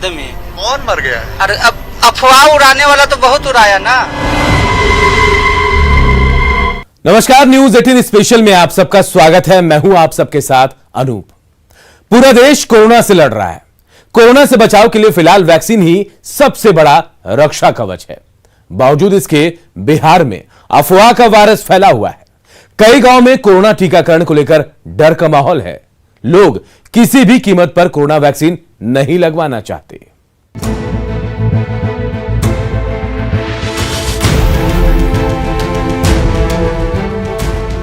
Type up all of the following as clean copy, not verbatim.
कौन मर गया है? अरे अब अफवाह उड़ाने वाला तो बहुत उड़ाया ना। नमस्कार, न्यूज 18 स्पेशल में आप सबका स्वागत है। मैं हूं आप सबके साथ अनूप। पूरा देश कोरोना से लड़ रहा है। कोरोना से बचाव के लिए फिलहाल वैक्सीन ही सबसे बड़ा रक्षा कवच है। बावजूद इसके बिहार में अफवाह का वायरस फैला हुआ है। कई गांव में कोरोना टीकाकरण को लेकर डर का माहौल है। लोग किसी भी कीमत पर कोरोना वैक्सीन नहीं लगवाना चाहते।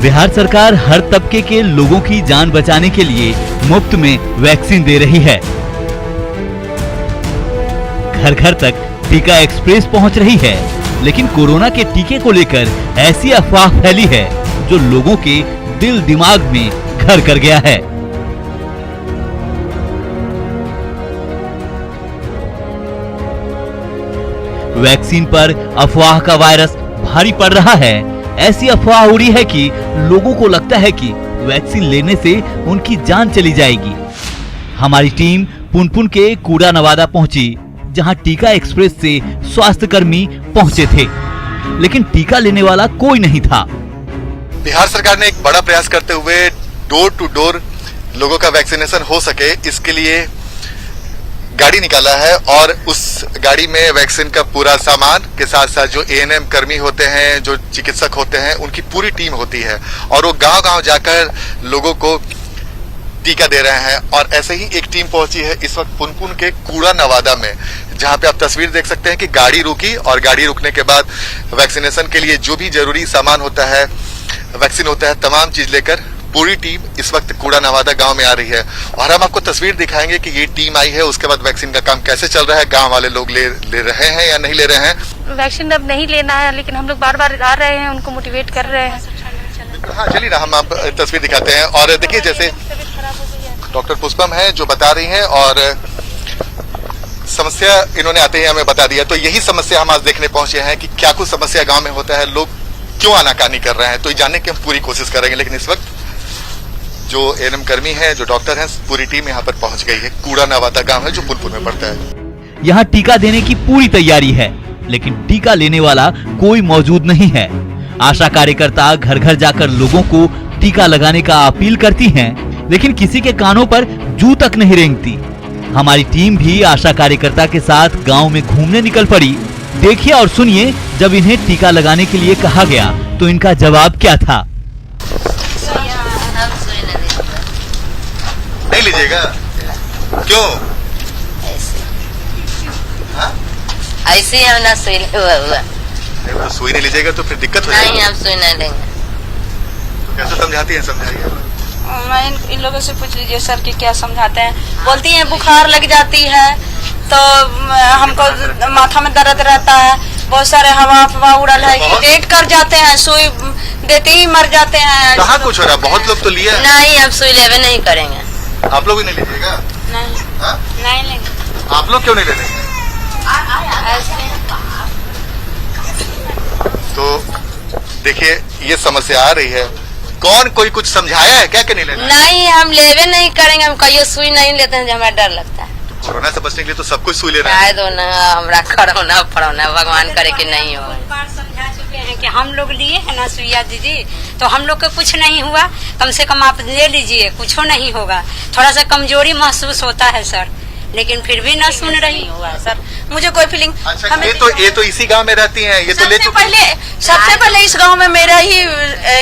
बिहार सरकार हर तबके के लोगों की जान बचाने के लिए मुफ्त में वैक्सीन दे रही है। घर घर तक टीका एक्सप्रेस पहुंच रही है, लेकिन कोरोना के टीके को लेकर ऐसी अफवाह फैली है जो लोगों के दिल दिमाग में घर कर गया है। वैक्सीन पर अफवाह का वायरस भारी पड़ रहा है। ऐसी अफवाह उड़ी है कि लोगों को लगता है कि वैक्सीन लेने से उनकी जान चली जाएगी। हमारी टीम पुनपुन के कूड़ा नवादा पहुंची, जहां टीका एक्सप्रेस से स्वास्थ्य कर्मी पहुंचे थे, लेकिन टीका लेने वाला कोई नहीं था। बिहार सरकार ने एक बड़ा प्रयास करते हुए डोर टू डोर लोगों का वैक्सीनेशन हो सके, इसके लिए गाड़ी निकाला है और उस गाड़ी में वैक्सीन का पूरा सामान के साथ साथ जो एएनएम कर्मी होते हैं, जो चिकित्सक होते हैं, उनकी पूरी टीम होती है और वो गांव-गांव जाकर लोगों को टीका दे रहे हैं। और ऐसे ही एक टीम पहुंची है इस वक्त पुनपुन के कूड़ा नवादा में, जहां पे आप तस्वीर देख सकते हैं कि गाड़ी रुकी और गाड़ी रुकने के बाद वैक्सीनेशन के लिए जो भी जरूरी सामान होता है, वैक्सीन होता है, तमाम चीज लेकर पूरी टीम इस वक्त कूड़ा नवादा गांव में आ रही है। और हम आपको तस्वीर दिखाएंगे कि ये टीम आई है, उसके बाद वैक्सीन का काम कैसे चल रहा है, गांव वाले लोग ले रहे हैं या नहीं ले रहे हैं। वैक्सीन अब नहीं लेना है, लेकिन हम लोग बार बार आ रहे हैं, उनको मोटिवेट कर रहे हैं। हाँ चलिए ना, हम आप तस्वीर दिखाते हैं। और देखिए, जैसे डॉक्टर पुष्पम है जो बता रही हैं और समस्या इन्होंने आते ही हमें बता दिया। तो यही समस्या हम आज देखने पहुंचे हैं कि क्या कुछ समस्या गांव में होता है, लोग क्यों आनाकानी कर रहे हैं, तो ये जानने की हम पूरी कोशिश करेंगे। लेकिन इस वक्त जो एएनएम कर्मी हैं, जो डॉक्टर हैं, पूरी टीम यहाँ पर पहुंच गई है। कूड़ा नवादा गांव है जो पुनपुन में पड़ता है। यहाँ टीका देने की पूरी तैयारी है, लेकिन टीका लेने वाला कोई मौजूद नहीं है। आशा कार्यकर्ता घर घर जाकर लोगों को टीका लगाने का अपील करती हैं, लेकिन किसी के कानों पर जू तक नहीं रेंगती। हमारी टीम भी आशा कार्यकर्ता के साथ गांव में घूमने निकल पड़ी। देखिए और सुनिए, जब इन्हें टीका लगाने के लिए कहा गया तो इनका जवाब क्या था। नहीं लीजिएगा? क्यों? ऐसे हम ना सुई हुआ। तो सुई नहीं लीजिएगा तो फिर दिक्कत हो जाएगी। नहीं, हम सुई नहीं लेंगे। तो कैसे समझाती हैं, समझाइए। मैं इन लोगों से पूछ लीजिए सर कि क्या समझाते हैं। बोलती हैं बुखार लग जाती है तो हमको माथा में दर्द रहता है, बहुत सारे हवा अफवाह उड़ल है, डेट कर जाते हैं, सुई देते ही मर जाते हैं। कहाँ कुछ हो रहा है? बहुत लोग तो लिए। नहीं, हम सुई लेवे नहीं करेंगे। आप लोग भी नहीं लीजिएगा? नहीं लेंगे। आप लोग क्यों नहीं ले रहे? तो देखिए, ये समस्या आ रही है। कौन कोई कुछ समझाया है क्या कि नहीं लेना? नहीं, हम लेवे नहीं करेंगे। हम कहियो सुई नहीं लेते हैं, हमें डर लगता है। कोरोना से बचने के लिए तो सब कुछ सुई ले रहा है। चाहे दो ना, हमरा कोरोना फरोना भगवान करे कि नहीं हो। बार समझा चुके हैं कि हम लोग लिए है ना सुइया दीदी, तो हम लोग को कुछ नहीं हुआ। कम से कम आप ले लीजिए, कुछ नहीं होगा। थोड़ा सा कमजोरी महसूस होता है सर, लेकिन फिर भी ना सुन रही हुआ सर। मुझे कोई फीलिंग। अच्छा, ये तो इसी गांव में रहती हैं, ये तो ले चुकी हैं। सबसे पहले इस गांव में मेरा ही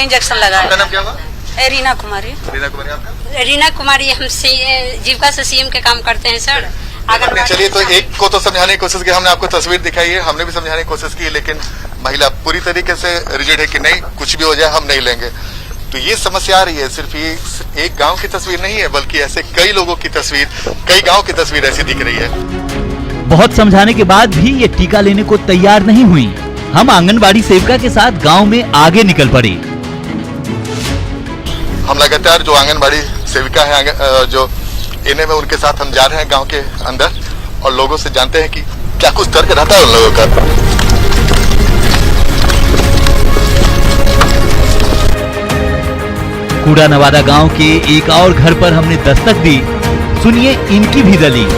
इंजेक्शन लगा आपका नाम क्या हुआ? रीना कुमारी। रीना कुमारी आपका? रीना कुमारी, हम जीविका से सीएम के काम करते हैं सर। चलिए, तो एक को तो समझाने की कोशिश की, हमने आपको तस्वीर दिखाई है, हमने भी समझाने की कोशिश की, लेकिन महिला पूरी तरीके से रिजिड है कि नहीं, कुछ भी हो जाए हम नहीं लेंगे। तो ये समस्या आ रही है। सिर्फ ये एक गांव की तस्वीर नहीं है, बल्कि ऐसे कई लोगों की तस्वीर, कई गांव की तस्वीर ऐसी दिख रही है। बहुत समझाने के बाद भी ये टीका लेने को तैयार नहीं हुई। हम आंगनबाड़ी सेविका के साथ गांव में आगे निकल पड़े। हम लगातार जो आंगनबाड़ी सेविका है, जो इन्हें में, उनके साथ हम जा रहे हैं गांव के अंदर और लोगों से जानते हैं कि क्या कुछ तर्क रहता है उन लोगों का। कूड़ा नवादा गांव के एक और घर पर हमने दस्तक दी। सुनिए इनकी भी दलील।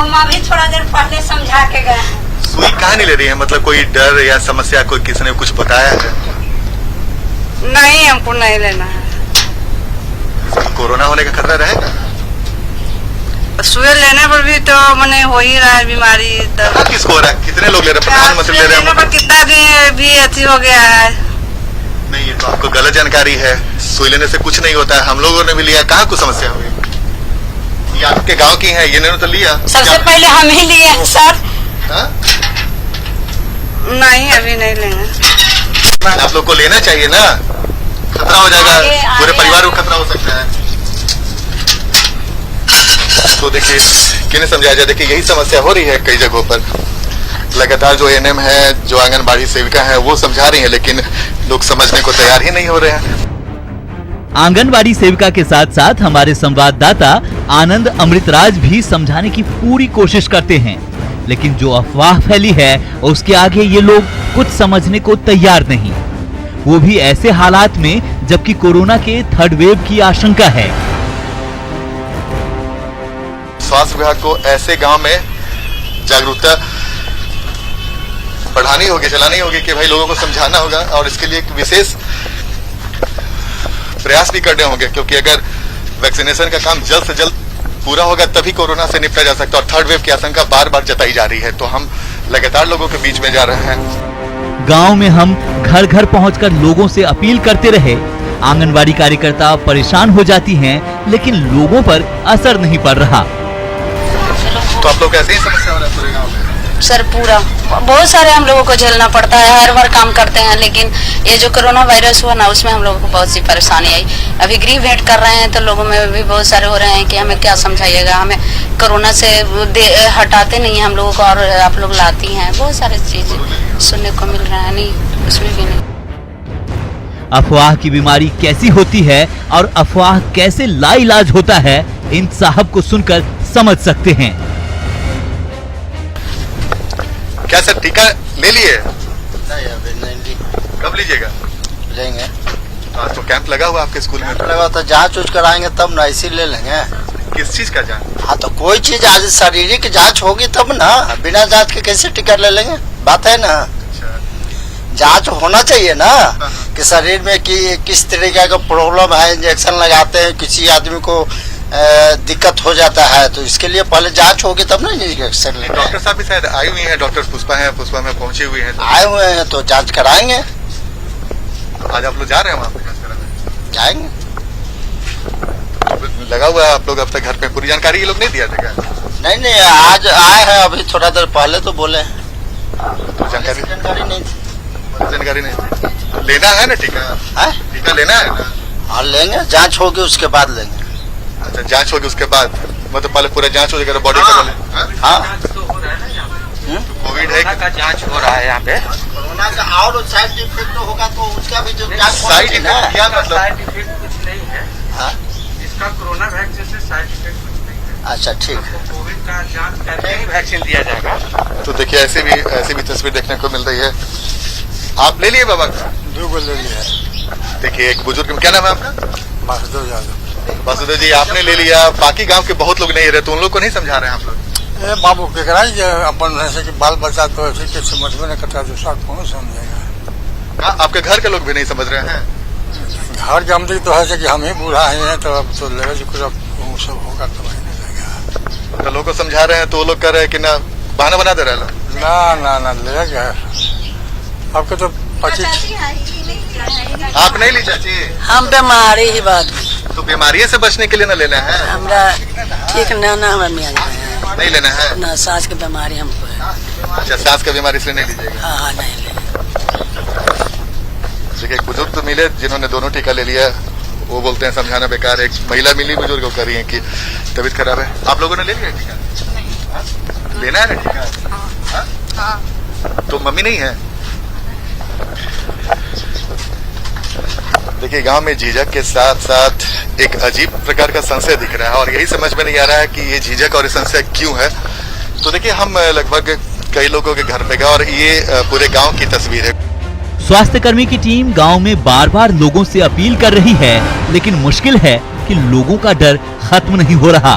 हम अभी थोड़ा देर पहले समझा के गए हैं। सुई कहाँ नहीं ले रही है? मतलब कोई डर या समस्या, कोई किसी ने कुछ बताया है? नहीं, हमको नहीं लेना है। कोरोना होने का खतरा रहेगा? सुई लेने पर भी तो मैंने हो ही रहा है बीमारी। हाँ, किसको हो रहा है? कितने लोग ले रहे हैं? प्रधानमंत्री ले रहे हैं। कितना भी अति हो गया है। नहीं, ये तो आपको गलत जानकारी है। सुई लेने से कुछ नहीं होता है। हम लोगों ने भी लिया, कहाँ कुछ समस्या हुई? ये आपके गांव की है, ये ने तो लिया। सबसे पहले हम ही लिए हैं सर। हाँ? नहीं, अभी नहीं लेंगे। आप लोग को लेना चाहिए ना, खतरा हो जाएगा, पूरे परिवार को खतरा हो सकता है। तो देखिए, किन्हें समझाया जाए? देखिए, यही समस्या हो रही है कई जगहों पर। लगातार जो एएनएम है, जो आंगनबाड़ी सेविका है, वो समझा रही है, लेकिन लोग समझने को तैयार ही नहीं हो रहे हैं। आंगनबाड़ी सेविका के साथ साथ हमारे संवाददाता आनंद अमृतराज भी समझाने की पूरी कोशिश करते हैं, लेकिन जो अफवाह फैली है उसके आगे ये लोग कुछ समझने को तैयार नहीं, वो भी ऐसे हालात में जबकि कोरोना के थर्ड वेव की आशंका है। स्वास्थ्य विभाग को ऐसे गांव में जागरूकता बढ़ानी होगी, चलानी होगी कि भाई लोगों को समझाना होगा, और इसके लिए एक विशेष प्रयास भी करने होंगे, क्योंकि अगर वैक्सीनेशन का काम जल्द से जल्द पूरा होगा तभी कोरोना से निपटा जा सकता है। और थर्ड वेव की आशंका बार बार जताई जा रही है, तो हम लगातार लोगों के बीच में जा रहे हैं। गांव में हम घर घर पहुंचकर लोगों से अपील करते रहे। आंगनबाड़ी कार्यकर्ता परेशान हो जाती हैं, लेकिन लोगों पर असर नहीं पड़ रहा। तो आप लोग ऐसे ही समस्या हो रहा है पूरे गाँव में? सर पूरा बहुत सारे हम लोगों को झेलना पड़ता है, हर बार काम करते हैं, लेकिन ये जो कोरोना वायरस हुआ ना, उसमें हम लोगों को बहुत सी परेशानी आई। अभी गृह भेंट कर रहे हैं तो लोगों में भी बहुत सारे हो रहे हैं कि हमें क्या समझाइएगा, हमें कोरोना से हटाते नहीं है हम लोगों को, और आप लोग लाती हैं, बहुत सारी चीजें सुनने को मिल रहा है। नहीं, उसमें भी नहीं। अफवाह की बीमारी कैसी होती है और अफवाह कैसे लाइलाज होता है, इन साहब को सुनकर समझ सकते हैं। क्या सर, टीका ले लिए? नहीं, अभी नहीं ली। कब लीजिएगा? लेंगे। तो आज तो कैंप लगा हुआ आपके स्कूल में? लगा तो जांच उच कराएंगे तब ना, इसी ले लेंगे। किस चीज का जांच? हाँ, तो कोई चीज आज शारीरिक जांच होगी तब ना, बिना जांच के कैसे टिकट ले लेंगे? बात है ना। अच्छा। जांच होना चाहिए ना कि शरीर में किस तरीके का प्रॉब्लम है। इंजेक्शन लगाते हैं, किसी आदमी को दिक्कत हो जाता है, तो इसके लिए पहले जांच होगी तब ना इंजेक्शन लेंगे। डॉक्टर साहब भी शायद आई हुई हैं, डॉक्टर पुष्पा हैं, पुष्पा में पहुंची हुई हैं। आए हुए हैं तो जांच कराएंगे। तो आज आप लोग जा रहे हैं वहाँ पे जांच कराने? जाएंगे। लगा हुआ है, आप लोग अब तक घर पे पूरी जानकारी ये लोग नहीं दिया था क्या? नहीं, आज आए हैं, अभी थोड़ा देर पहले तो बोले। तो जानकारी नहीं थी। जानकारी नहीं थी। लेना है ना टीका? टीका लेना है ना? हाँ, लेंगे। जांच होगी उसके बाद लेंगे। अच्छा, जांच होगी उसके बाद, मतलब पहले पूरा जांच हो जाएगा बॉडी का? हाँ, कोविड है का जांच हो रहा है यहाँ पे। कोरोना का और साइड इफेक्ट होगा तो उसका भी जो साइड इफेक्ट क्या मतलब? साइड इफेक्ट कुछ नहीं है। हाँ? इसका कोरोना वैक्सीन से साइड इफेक्ट कुछ नहीं है। अच्छा, ठीक है। कोविड का जांच करके ही वैक्सीन दिया जाएगा। तो देखिए, ऐसे भी तस्वीर देखने को मिल रही है। आप ले लिए बाबा? 2 को ले लिया। देखिए, एक बुजुर्ग, क्या नाम है आपका? वासुदेव यादव। वासुदेव जी, आपने ले लिया, बाकी गांव के बहुत लोग नहीं रहे, तो उन लोग को नहीं समझा रहे हैं आप लोग? बाबू के कराई अपन ऐसे कि बाल बच्चा तो ऐसे कि समझ में नहीं करता, दूसरा कौन समझेगा? आपके घर के लोग भी नहीं समझ रहे हैं? घर जमती तो है कि हम ही बूढ़ा हैं, तो अब तो लेगा जो कुछ सब होगा तो वही नहीं लगेगा। तो लोगों को समझा रहे हैं तो वो लोग कह रहे हैं कि ना, बहाना बना दे रहे हैं लोग। ना ले गया आपके तो 25। आप नहीं ली चाची? हम बीमारी ही बात, तो बीमारी से बचने के लिए ना लेना है? हमरा ठीक ना हमें मिल नहीं लेना है ना, सांस की बीमारी हमको है। अच्छा, सांस की बीमारी से नहीं लीजिएगा? हाँ, नहीं ले। देखिए, एक बुजुर्ग तो मिले जिन्होंने दोनों टीका ले लिया, वो बोलते हैं समझाना बेकार। एक महिला मिली बुजुर्ग को कह रही है कि तबीयत खराब है। आप लोगों ने ले लिया टीका? लेना है ना टीका? तो मम्मी नहीं है? देखिए, गांव में झिझक के साथ साथ एक अजीब प्रकार का संशय दिख रहा है, और यही समझ में नहीं आ रहा है कि ये झिझक और ये संशय क्यों है। तो देखिए, हम लगभग कई लोगों के घर पे गए और ये पूरे गांव की तस्वीर है। स्वास्थ्यकर्मी की टीम गांव में बार बार लोगों से अपील कर रही है, लेकिन मुश्किल है कि लोगों का डर खत्म नहीं हो रहा।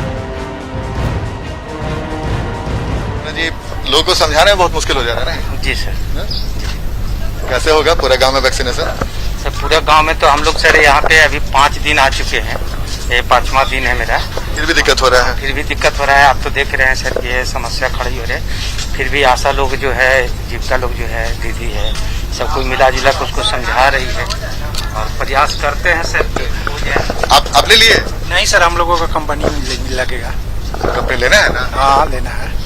लोगों को समझाने में बहुत मुश्किल हो जा रहा है ना। जी सर। कैसे होगा पूरे गांव में वैक्सीनेशन? सर पूरे गांव में तो हम लोग सर यहाँ पे अभी 5 दिन आ चुके हैं, ये 5वां दिन है मेरा। फिर भी दिक्कत हो रहा है? फिर भी दिक्कत हो रहा है। आप तो देख रहे हैं सर ये समस्या खड़ी हो रही है। फिर भी आशा लोग जो है, जीविका लोग जो है, दीदी है, सब कोई मिला जुला कर उसको समझा रही है और प्रयास करते हैं सर कि हो जाए। आप अपने लिए? नहीं सर, हम लोगों का कंपनी में लगेगा। कंपनी लेना है ना? हाँ लेना है।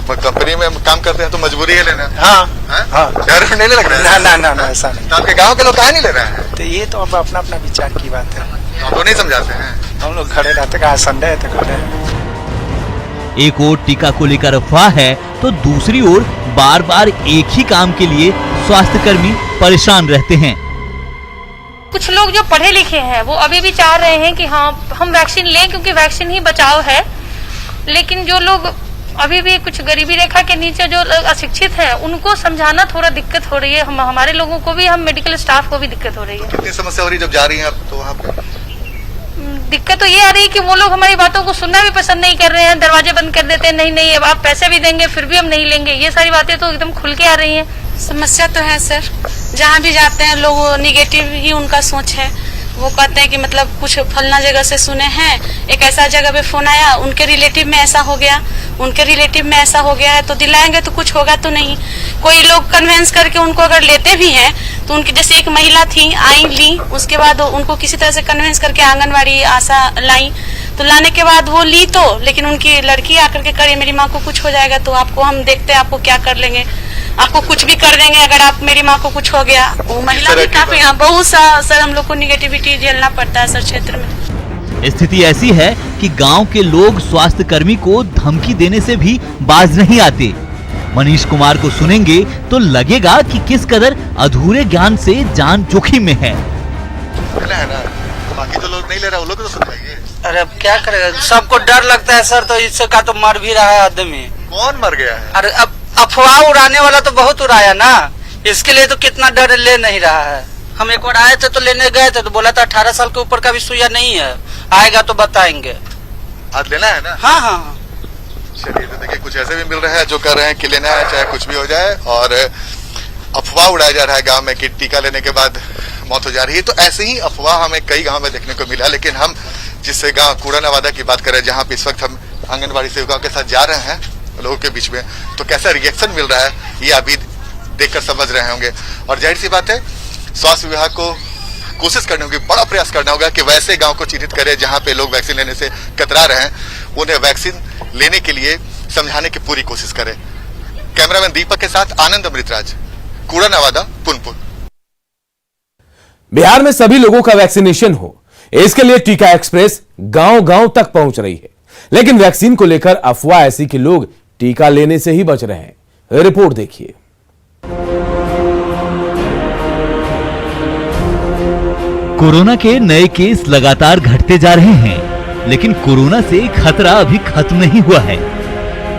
कंपनी में काम करते हैं तो मजबूरी है लेना। हाँ हाँ। डर नहीं लग रहा है? ना ऐसा नहीं। तो आपके गांव के लोग काहे नहीं ले रहे हैं? तो ये तो अब अपना अपना विचार की बात है। आप तो नहीं समझाते हैं? हम लोग खड़े रहते, कहा संडे है तो खड़े हैं। एक ओर टीका को लेकर अफवाह है तो दूसरी ओर बार बार एक ही काम के लिए स्वास्थ्यकर्मी परेशान रहते हैं। कुछ लोग जो पढ़े लिखे हैं वो अभी भी चाह रहे हैं कि हाँ हम वैक्सीन लें क्योंकि वैक्सीन ही बचाव है, लेकिन जो लोग अभी भी कुछ गरीबी रेखा के नीचे जो अशिक्षित हैं उनको समझाना थोड़ा दिक्कत हो रही है। हमारे लोगों को भी, हम मेडिकल स्टाफ को भी दिक्कत हो रही है। कितनी समस्या हो रही है जब जा रही हैं आप तो वहाँ पे? दिक्कत तो ये आ रही है कि वो लोग हमारी बातों को सुनना भी पसंद नहीं कर रहे हैं, दरवाजे बंद कर देते हैं, नहीं अब आप पैसे भी देंगे फिर भी हम नहीं लेंगे। ये सारी बातें तो एकदम खुल के आ रही हैं। समस्या तो है सर, जहाँ भी जाते हैं लोग निगेटिव ही उनका सोच है। वो कहते हैं कि मतलब कुछ फलना जगह से सुने हैं, एक ऐसा जगह पे फोन आया, उनके रिलेटिव में ऐसा हो गया, उनके रिलेटिव में ऐसा हो गया है, तो दिलाएंगे तो कुछ होगा तो नहीं। कोई लोग कन्वेंस करके उनको अगर लेते भी हैं तो उनकी, जैसे एक महिला थी आई ली, उसके बाद उनको किसी तरह से कन्वेंस करके आंगनवाड़ी आशा लाई, तो लाने के बाद वो ली तो, लेकिन उनकी लड़की आकर के करे मेरी माँ को कुछ हो जाएगा तो आपको हम देखते हैं आपको क्या कर लेंगे, आपको कुछ भी कर देंगे अगर आप मेरी माँ को कुछ हो गया। वो महिला भी काफी, हाँ बहुत सा सर हम लोग को निगेटिविटी झेलना पड़ता है सर क्षेत्र में। स्थिति ऐसी है कि गांव के लोग स्वास्थ्य कर्मी को धमकी देने से भी बाज नहीं आते। मनीष कुमार को सुनेंगे तो लगेगा कि किस कदर अधूरे ज्ञान से जान जोखिम में है। है ना? बाकी जो लोग नहीं ले रहा वो लोग तो समझाइए। अरे अब क्या करेगा, सबको डर लगता है सर, तो इससे का तो मर भी रहा है आदमी। कौन मर गया है? अरे अब अफवाह उड़ाने वाला तो बहुत उड़ाया ना, इसके लिए तो कितना डर ले नहीं रहा है। हम एक बार आए थे तो लेने गए थे तो बोला था 18 साल के ऊपर का भी सुइया नहीं है, आएगा तो बताएंगे। आज लेना है ना? हाँ। चलिए तो देखिए कुछ ऐसे भी मिल रहा है जो कर रहे हैं कि लेना है चाहे कुछ भी हो जाए, और अफवाह उड़ाया जा रहा है गांव में कि टीका लेने के बाद मौत हो जा रही है। तो ऐसे ही अफवाह हमें कई गांव में देखने को मिला, लेकिन हम जिस गांव कूड़ा नवादा की बात करें जहां पे इस वक्त हम आंगनबाड़ी सेविकाओं के साथ जा रहे हैं लोगों के बीच में, तो कैसा रिएक्शन मिल रहा है ये अभी देखकर समझ रहे होंगे। और जाहिर सी बात है स्वास्थ्य विभाग को कोशिश करनी होगी, बड़ा प्रयास करना होगा कि वैसे गांव को चिन्हित करे जहां पे लोग वैक्सीन लेने से कतरा रहे हैं, उन्हें वैक्सीन लेने के लिए समझाने की पूरी कोशिश करे। कैमरामैन दीपक के साथ आनंद अमृतराज, कूड़ा नवादा, पुनपुन। बिहार में सभी लोगों का वैक्सीनेशन हो, इसके लिए टीका एक्सप्रेस गांव-गांव तक पहुंच रही है, लेकिन वैक्सीन को लेकर अफवाह ऐसी कि लोग टीका लेने से ही बच रहे हैं। रिपोर्ट देखिए। कोरोना के नए केस लगातार घटते जा रहे हैं, लेकिन कोरोना से खतरा अभी खत्म नहीं हुआ है।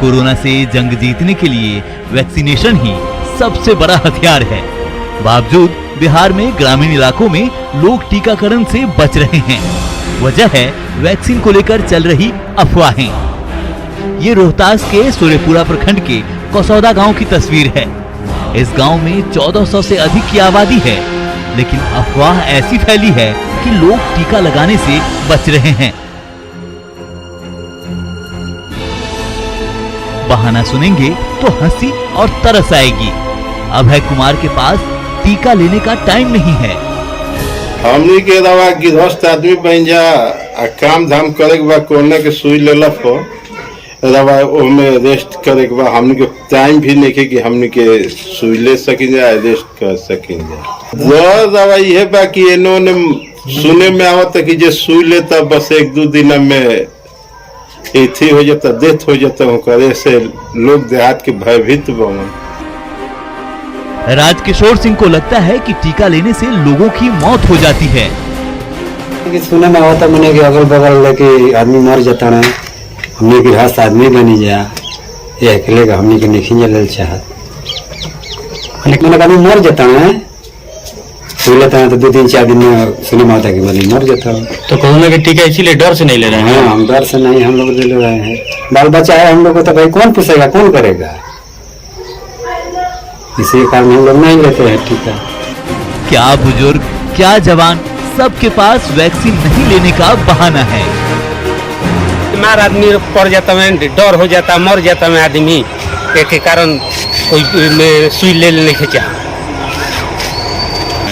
कोरोना से जंग जीतने के लिए वैक्सीनेशन ही सबसे बड़ा हथियार है। बावजूद बिहार में ग्रामीण इलाकों में लोग टीकाकरण से बच रहे हैं। वजह है वैक्सीन को लेकर चल रही अफवाहें। ये रोहतास के सूर्यपुरा प्रखंड के कसौदा गांव की तस्वीर है। इस गांव में 1400 से अधिक की आबादी है, लेकिन अफवाह ऐसी फैली है कि लोग टीका लगाने से बच रहे हैं। बहाना सुनेंगे तो हंसी और तरस आएगी। अभय कुमार के पास टीका लेने का टाइम नहीं है। हमनी के दवा गिरहस्थ आदमी बन जा, काम धाम करे के बाद कोरोना के सुई लेला पर दवा ओमे रेस्ट करे के बाद हमनी के टाइम भी नहीं है कि हमनी के सुई ले सकिन जा, रेस्ट कर सकिन जा। दवा ये बा कि इन्होंने सुने में आवत कि जे सुई लेता बस 1-2 दिन में एथी हो जाता, डेथ हो जाता हूँ, करे से लोग देहात के भयभीत बन। राजकिशोर सिंह को लगता है कि टीका लेने से लोगों की मौत हो जाती है। सुने में आवता मैंने कि अगल बगल लेके आदमी मर जाता है, हमने गृहस्थ आदमी बनी जा, ये अकेले का हमने के नहीं जल चाहत, लेकिन आदमी मर जाता है, सुन लेता है तो 2-3-4 दिन में सुने में आता कि आदमी मर जाता है। तो कोरोना के टीका इसीलिए डर से नहीं ले रहे हैं? हाँ, हम डर से नहीं, हम लोग ले रहे हैं। बाल बच्चा है हम लोग को, तो भाई कौन पूछेगा, कौन करेगा? इसी कारण हम लोग नहीं लेते हैं टीका। क्या बुजुर्ग, क्या जवान, सबके पास वैक्सीन नहीं लेने का बहाना है। बीमार आदमी पड़ जाता है, डर हो जाता, मर जाता है आदमी, के कारण कोई सुई ले लेने के चाह।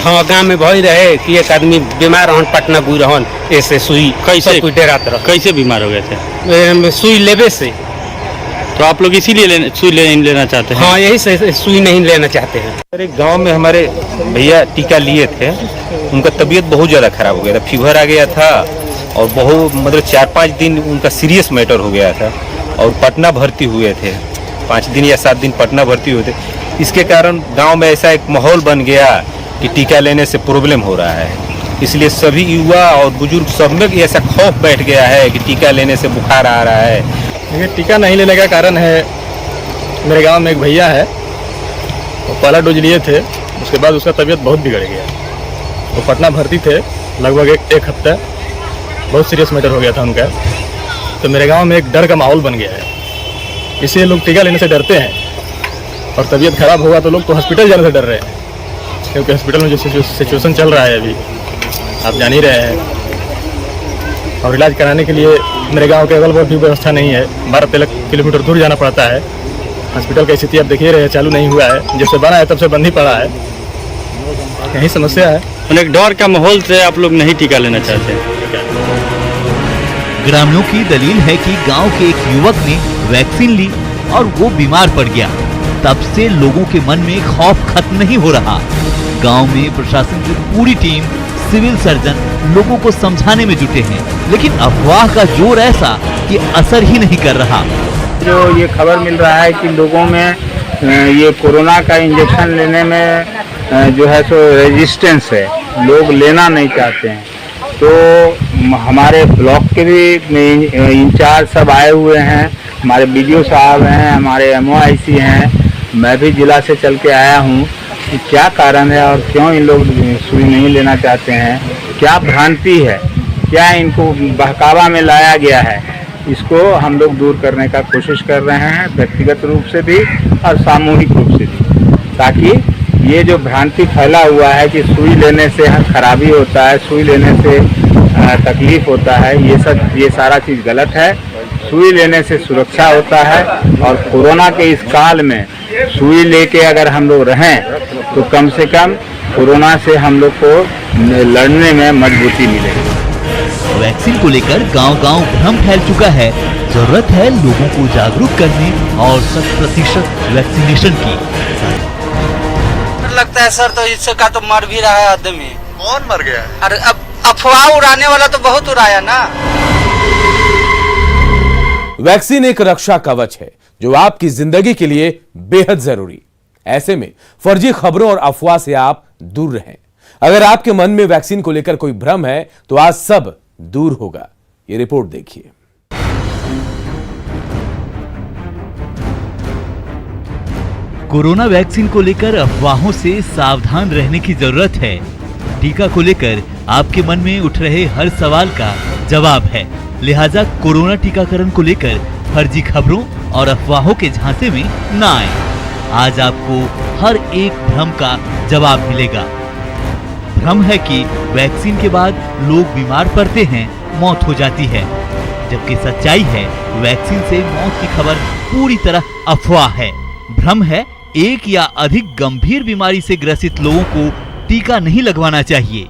हाँ, गाँव में भय रहे कि एक आदमी बीमार रहन, पटना गुई रहन, ऐसे सुई कैसे कोई डरात रह। कैसे बीमार हो गए थे? सुई लेवे से। तो आप लोग इसीलिए सुई नहीं लेना चाहते हैं? हाँ, यही से सुई नहीं लेना चाहते हैं। अरे गांव में हमारे भैया टीका लिए थे, उनका तबीयत बहुत ज़्यादा खराब हो गया था, फीवर आ गया था और बहुत मतलब 4-5 दिन उनका सीरियस मैटर हो गया था और पटना भर्ती हुए थे। 5 दिन या 7 दिन पटना भर्ती हुए थे। इसके कारण गांव में ऐसा एक माहौल बन गया कि टीका लेने से प्रॉब्लम हो रहा है, इसलिए सभी युवा और बुजुर्ग सब में ऐसा खौफ बैठ गया है कि टीका लेने से बुखार आ रहा है। देखिए, टीका नहीं लेने का कारण है, मेरे गांव में एक भैया है, वो पहला डोज लिए थे, उसके बाद उसका तबीयत बहुत बिगड़ गया। वो पटना भर्ती थे लगभग एक हफ्ता, बहुत सीरियस मैटर हो गया था उनका। तो मेरे गांव में एक डर का माहौल बन गया है, इसलिए लोग टीका लेने से डरते हैं और तबीयत खराब होगा तो लोग तो हॉस्पिटल जाने से डर रहे हैं, क्योंकि हॉस्पिटल में जो सिचुएशन चल रहा है अभी आप जान ही रहे हैं। और इलाज कराने के लिए मेरे गांव के अगल बगल भी व्यवस्था नहीं है, 12-13 किलोमीटर दूर जाना पड़ता है। हॉस्पिटल की स्थिति आप देख ही रहे हैं, चालू नहीं हुआ है, जब से बना है तब से बंद ही पड़ा है, यही समस्या है। एक डर का माहौल से आप लोग नहीं टीका लेना चाहते हैं। ग्रामीणों की दलील है कि गांव के एक युवक ने वैक्सीन ली और वो बीमार पड़ गया। तब से लोगों के मन में खौफ खत्म नहीं हो रहा। गांव में प्रशासन की पूरी टीम, सिविल सर्जन लोगों को समझाने में जुटे हैं, लेकिन अफवाह का जोर ऐसा कि असर ही नहीं कर रहा। जो ये खबर मिल रहा है कि लोगों में ये कोरोना का इंजेक्शन लेने में जो है सो रेजिस्टेंस है, लोग लेना नहीं चाहते हैं। तो हमारे ब्लॉक के भी इंचार्ज सब आए हुए हैं, हमारे बीडीओ साहब हैं, हमारे MOIC हैं, मैं भी जिला से चल के आया हूँ कि क्या कारण है और क्यों इन लोग सुई नहीं लेना चाहते हैं, क्या भ्रांति है, क्या इनको बहकावा में लाया गया है। इसको हम लोग दूर करने का कोशिश कर रहे हैं, व्यक्तिगत रूप से भी और सामूहिक रूप से भी, ताकि ये जो भ्रांति फैला हुआ है कि सुई लेने से खराबी होता है, सुई लेने से तकलीफ होता है, ये सारा चीज़ गलत है। सुई लेने से सुरक्षा होता है और कोरोना के इस काल में सुई लेके अगर हम लोग रहें तो कम से कम कोरोना से हम लोग को लड़ने में मजबूती मिलेगी। वैक्सीन को लेकर गांव-गांव भ्रम फैल चुका है। जरूरत है लोगों को जागरूक करने और 100% वैक्सीनेशन की। लगता है सर, तो इससे का तो मर भी रहा है आदमी। कौन मर गया है? अरे अब अफवाह उड़ाने वाला तो बहुत उड़ाया ना। वैक्सीन एक रक्षा कवच है जो आपकी जिंदगी के लिए बेहद जरूरी। ऐसे में फर्जी खबरों और अफवाह से आप दूर रहें। अगर आपके मन में वैक्सीन को लेकर कोई भ्रम है तो आज सब दूर होगा। ये रिपोर्ट देखिए। कोरोना वैक्सीन को लेकर अफवाहों से सावधान रहने की जरूरत है। टीका को लेकर आपके मन में उठ रहे हर सवाल का जवाब है, लिहाजा कोरोना टीकाकरण को लेकर फर्जी खबरों और अफवाहों के झांसे में ना आए। आज आपको हर एक भ्रम का जवाब मिलेगा। भ्रम है कि वैक्सीन के बाद लोग बीमार पड़ते हैं, मौत हो जाती है, जबकि सच्चाई है वैक्सीन से मौत की खबर पूरी तरह अफवाह है। भ्रम है एक या अधिक गंभीर बीमारी से ग्रसित लोगों को टीका नहीं लगवाना चाहिए,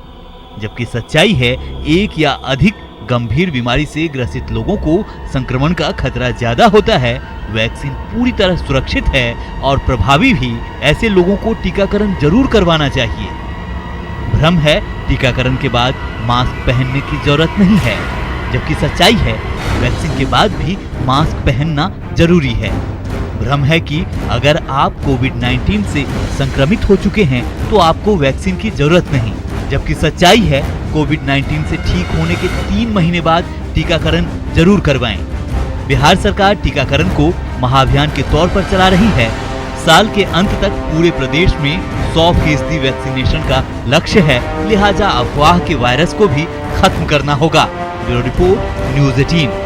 जबकि सच्चाई है एक या अधिक गंभीर बीमारी से ग्रसित लोगों को संक्रमण का खतरा ज्यादा होता है। वैक्सीन पूरी तरह सुरक्षित है और प्रभावी भी। ऐसे लोगों को टीकाकरण जरूर करवाना चाहिए। भ्रम है टीकाकरण के बाद मास्क पहनने की जरूरत नहीं है, जबकि सच्चाई है वैक्सीन के बाद भी मास्क पहनना जरूरी है। भ्रम है कि अगर आप कोविड-19 से संक्रमित हो चुके हैं तो आपको वैक्सीन की जरूरत नहीं, जबकि सच्चाई है कोविड-19 से ठीक होने के 3 महीने बाद टीकाकरण जरूर करवाएं। बिहार सरकार टीकाकरण को महाअभियान के तौर पर चला रही है। साल के अंत तक पूरे प्रदेश में 100% वैक्सीनेशन का लक्ष्य है, लिहाजा अफवाह के वायरस को भी खत्म करना होगा। Bureau report, news 18।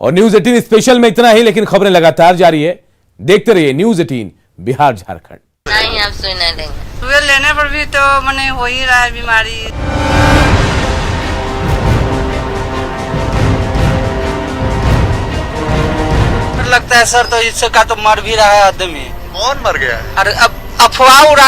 और न्यूज 18 स्पेशल में इतना ही, लेकिन खबरें लगातार जारी है। देखते रहिए न्यूज 18 बिहार झारखंड। नहीं आप सुई नहीं लेंगे। सुई लेने पर भी तो मैंने हो ही रहा है बीमारी। लगता है सर, तो इससे का तो मर भी रहा है आदमी। कौन मर गया है? अरे अब अफवाह उड़ा